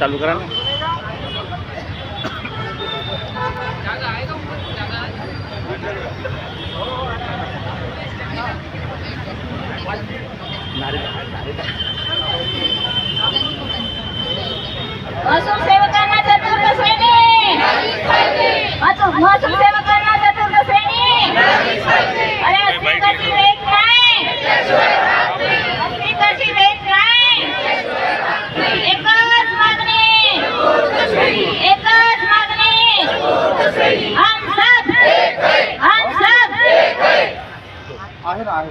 चालू करा ना. महसूल सेवकांना चतुर्थ श्रेणी, महसूल सेवकांना चतुर्थ श्रेणी. अरे असली कशी वेट नाही, असली कशी वेट नाही. एकच मागणी, एकच मागणी. हम सब आहे ना, आहे.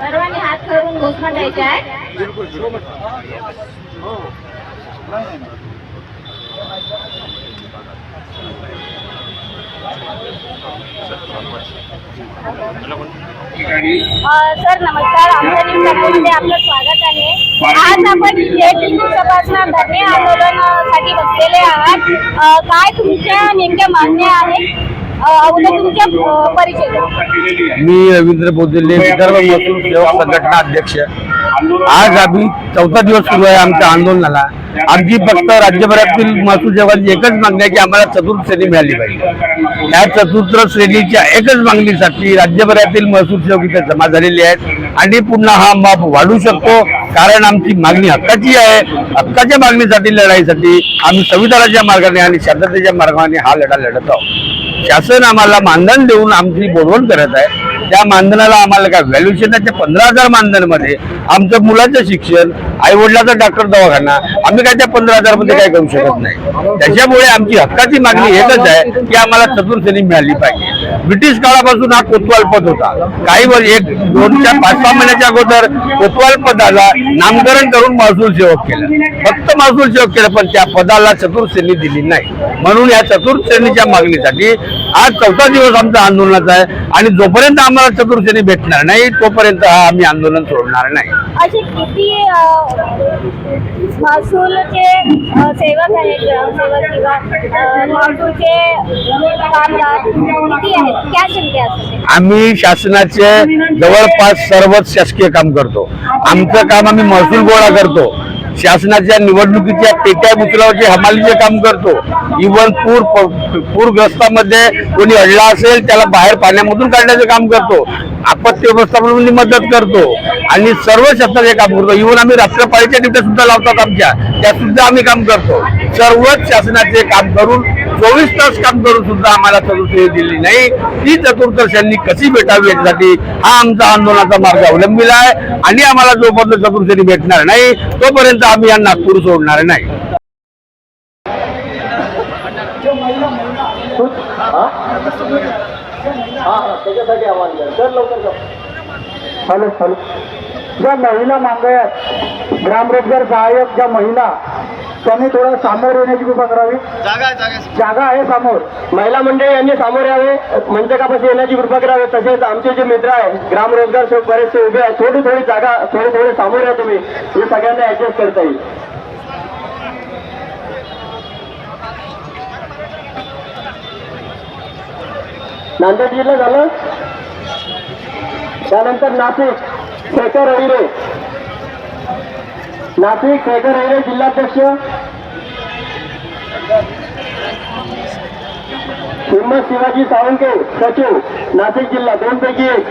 सर्वांनी हात करून घोषणा द्यायची आहे. बिलकुल हो. नाही नाही सर नमस्कार, आमच्या न्यूज चॅनलमध्ये आपलं स्वागत आहे. आज आपण थेट लिंग तपासणा धरणे आंदोलनासाठी बसलेले आहात. काय तुमच्या नेमक्या मागण्या आहेत? अगोदर तुमच्या परिचय द्या. मी रवींद्र बोधिले, विदर्भ महसूल सेवक संघटना अध्यक्ष. आज आम्ही 4था दिवस सुरू आहे आमच्या आंदोलनाला. आमची फक्त राज्यभरातील महसूल सेवकांची एकच मागणी आहे की आम्हाला चतुर्थ श्रेणी मिळाली पाहिजे. या चतुर्थ श्रेणीच्या एकच मागणीसाठी राज्यभरातील महसूल सेवक इथे जमा झालेले आहेत आणि पुन्हा हा माप वाढू शकतो, कारण आमची मागणी हक्काची आहे. हक्काच्या मागणीसाठी लढाईसाठी आम्ही संविधानाच्या मार्गाने आणि शांततेच्या मार्गाने हा लढा लढत आहोत. शासन आम्हाला मानधन देऊन आमची बोलवण करत आहे. त्या मानधनाला आम्हाला काय व्हॅल्युएशन आहे. 15,000 मानधनमध्ये आमचं मुलाचं शिक्षण, आई वडिलाचा डॉक्टर दवाखाना, आम्ही काय त्या 15,000 मध्ये काय करू शकत नाही. त्याच्यामुळे आमची हक्काची मागणी एकच आहे की आम्हाला चतुर्थ श्रेणी मिळाली पाहिजे. ब्रिटिश काळापासून हा कोतवाल पद होता. काही वर्ष 5-6 महिन्याच्या अगोदर कोतवाल पदाला नामकरण करून महसूल सेवक केलं. फक्त महसूल सेवक केलं, पण त्या पदाला चतुर्थ श्रेणी दिली नाही. म्हणून या चतुर्थ श्रेणीच्या मागणीसाठी आज 4था दिवस आमचा आंदोलनाचा आहे आणि जोपर्यंत आम्हाला चतुर्थ श्रेणी भेटणार नाही तोपर्यंत आम्ही आंदोलन सोडणार नाही. असे किती महसूलचे सेवक आहेत, ग्रामसेवक किंवा महसूलचे कामगार किती आहेत? क्या संख्या असते? आम्ही शासनाचे जवळपास सर्वच शासकीय काम करतो. आमचं काम आम्ही महसूल गोळा करतो. शासनाच्या निवडणुकीच्या पेट्या उचलावचे हमालीचे काम करतो. इव्हन पूरग्रस्तामध्ये कोणी अडला असेल त्याला बाहेर पाण्यामधून काढण्याचं काम करतो. आपत्ती व्यवस्थापनामध्ये मदत करतो आणि सर्व शासनाचे काम करतो. इव्हन आम्ही राष्ट्रपाळीच्या ड्युट्या सुद्धा लावतात आमच्या, त्या सुद्धा आम्ही काम करतो. सर्वच शासनाचे काम करून 24 तास काम करून सुद्धा आम्हाला चतुर्थ श्रेणी दिली नाही. ती चतुर्थ श्रेणी कशी भेटावी यासाठी हा आमचा आंदोलनाचा मार्ग अवलंबिला आहे आणि आम्हाला जोपर्यंत चतुर्थ श्रेणी भेटणार नाही तोपर्यंत आम्ही या नागपूर सोडणार नाही. त्याच्यासाठी आव्हान करा सर, लवकर. Hello hello. ज्या महिला मागण्यात ग्रामरोजगार सहाय्यक ज्या महिला त्यांनी थोडं सामोर येण्याची कृपा करावी. जागा आहे समोर. महिला मंडळी यांनी सामोर यावे, मंचकापाशी येण्याची कृपा करावी. तसेच आमचे जे मित्र आहे ग्रामरोजगार सेवक बरेचसे उभे आहेत. थोडी जागा थोडे सामोर या तुम्ही, हे सगळ्यांना ऍडजस्ट करता येईल. नांदेड जिल्हा झालं, त्यानंतर नाशिक शेखर अहिरे, जिल्हाध्यक्ष. हिम्मत शिवाजी सावंके सचिव नाशिक जिल्हा, 2 पैकी 1.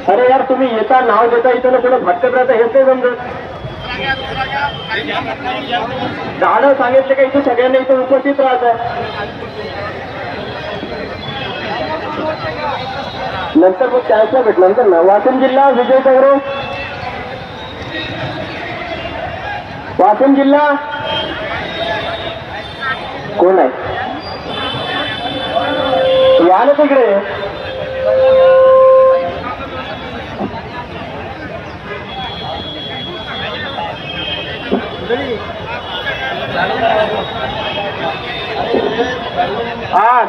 अरे यार तुम्ही येता नाव देता इथं पुढे भटकत राहता, हेच नाही समजत. झाडं सांगितले का इथे सगळ्यांना इथे उपस्थित राहत. नंतर मग चान्सला भेटला नंतर ना. वाशिम जिल्हा विजय चौरे, वाशिम जिल्हा कोण आहे? या ना तिकडे. आज